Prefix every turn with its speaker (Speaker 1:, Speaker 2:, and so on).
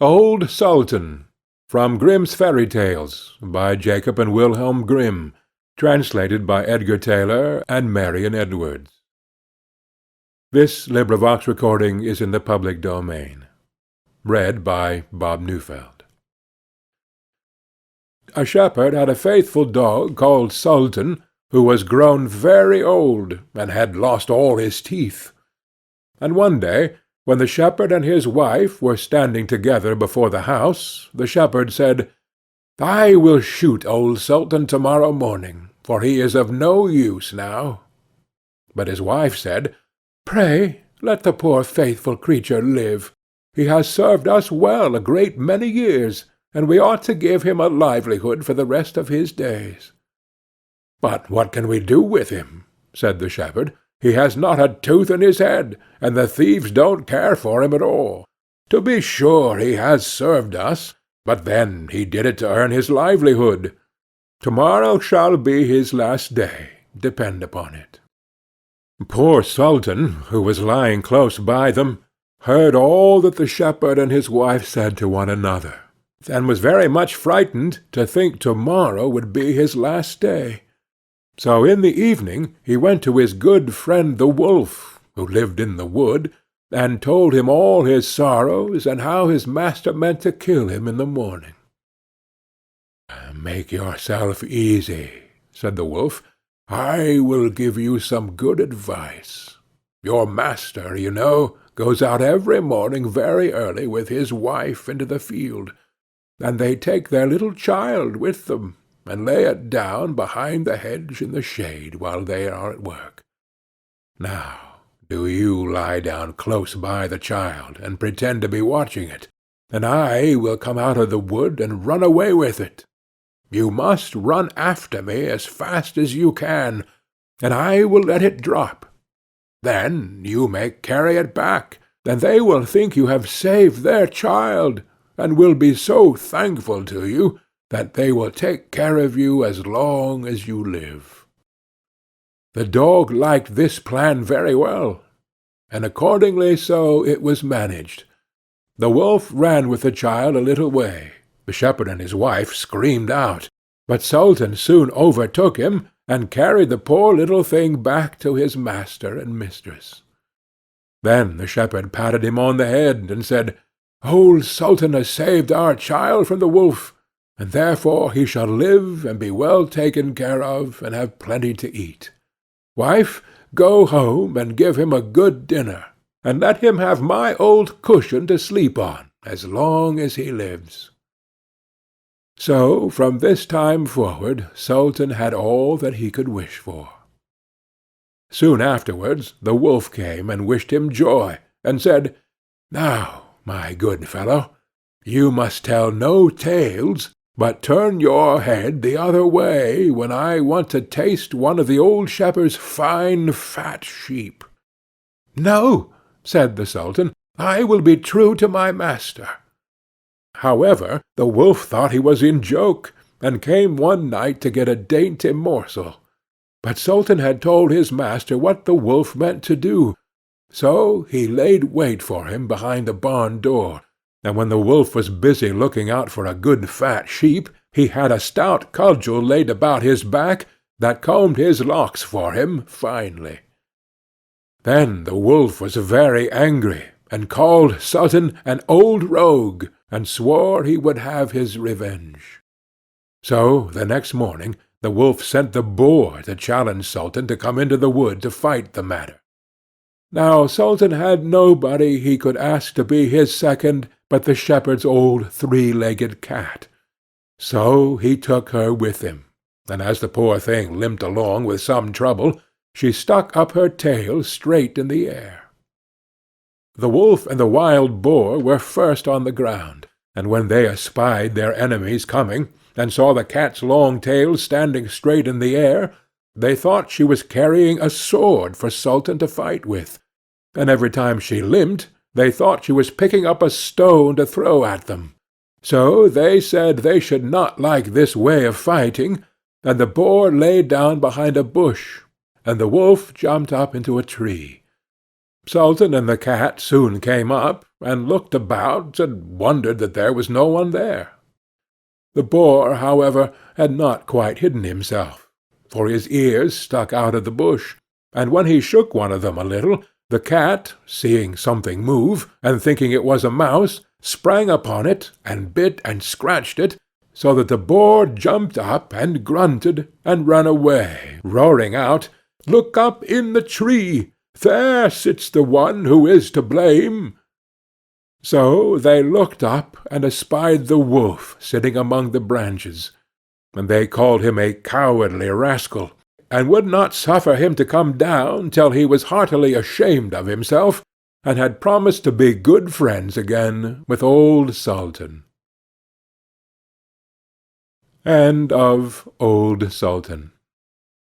Speaker 1: Old Sultan, from Grimm's Fairy Tales, by Jacob and Wilhelm Grimm, translated by Edgar Taylor and Marion Edwards. This recording is in the public domain. Read by Bob Neufeld. A shepherd had a faithful dog called Sultan, who was grown very old, and had lost all his teeth. And one day, when the shepherd and his wife were standing together before the house, the shepherd said, "I will shoot old Sultan to-morrow morning, for he is of no use now." But his wife said, "Pray, let the poor faithful creature live. He has served us well a great many years, and we ought to give him a livelihood for the rest of his days." "But what can we do with him?" said the shepherd. "He has not a tooth in his head, and the thieves don't care for him at all. To be sure he has served us, but then he did it to earn his livelihood. To-morrow shall be his last day, depend upon it." Poor Sultan, who was lying close by them, heard all that the shepherd and his wife said to one another, and was very much frightened to think to-morrow would be his last day. So in the evening he went to his good friend the wolf, who lived in the wood, and told him all his sorrows, and how his master meant to kill him in the morning. "Make yourself easy," said the wolf. "I will give you some good advice. Your master, you know, goes out every morning very early with his wife into the field, and they take their little child with them, and lay it down behind the hedge in the shade while they are at work. Now, do you lie down close by the child, and pretend to be watching it, and I will come out of the wood and run away with it. You must run after me as fast as you can, and I will let it drop. Then you may carry it back, and they will think you have saved their child, and will be so thankful to you that they will take care of you as long as you live." The dog liked this plan very well, and accordingly so it was managed. The wolf ran with the child a little way. The shepherd and his wife screamed out, but Sultan soon overtook him, and carried the poor little thing back to his master and mistress. Then the shepherd patted him on the head, and said, "Old Sultan has saved our child from the wolf, and therefore he shall live and be well taken care of, and have plenty to eat. Wife, go home and give him a good dinner, and let him have my old cushion to sleep on as long as he lives." So from this time forward Sultan had all that he could wish for. Soon afterwards the wolf came and wished him joy, and said, "Now, my good fellow, you must tell no tales, but turn your head the other way when I want to taste one of the old shepherd's fine fat sheep." "No," said the Sultan, "I will be true to my master." However, the wolf thought he was in joke, and came one night to get a dainty morsel. But Sultan had told his master what the wolf meant to do, so he laid wait for him behind the barn door, and when the wolf was busy looking out for a good fat sheep, he had a stout cudgel laid about his back that combed his locks for him finely. Then the wolf was very angry, and called Sultan an old rogue, and swore he would have his revenge. So the next morning the wolf sent the boar to challenge Sultan to come into the wood to fight the matter. Now Sultan had nobody he could ask to be his second but the shepherd's old three-legged cat. So he took her with him, and as the poor thing limped along with some trouble, she stuck up her tail straight in the air. The wolf and the wild boar were first on the ground, and when they espied their enemies coming, and saw the cat's long tail standing straight in the air, they thought she was carrying a sword for Sultan to fight with, and every time she limped, they thought she was picking up a stone to throw at them. So they said they should not like this way of fighting, and the boar lay down behind a bush, and the wolf jumped up into a tree. Sultan and the cat soon came up, and looked about, and wondered that there was no one there. The boar, however, had not quite hidden himself, for his ears stuck out of the bush, and when he shook one of them a little, the cat, seeing something move, and thinking it was a mouse, sprang upon it, and bit and scratched it, so that the boar jumped up, and grunted, and ran away, roaring out, "Look up in the tree! There sits the one who is to blame!" So they looked up, and espied the wolf sitting among the branches, and they called him a cowardly rascal, and would not suffer him to come down till he was heartily ashamed of himself, and had promised to be good friends again with old Sultan. End of Old Sultan.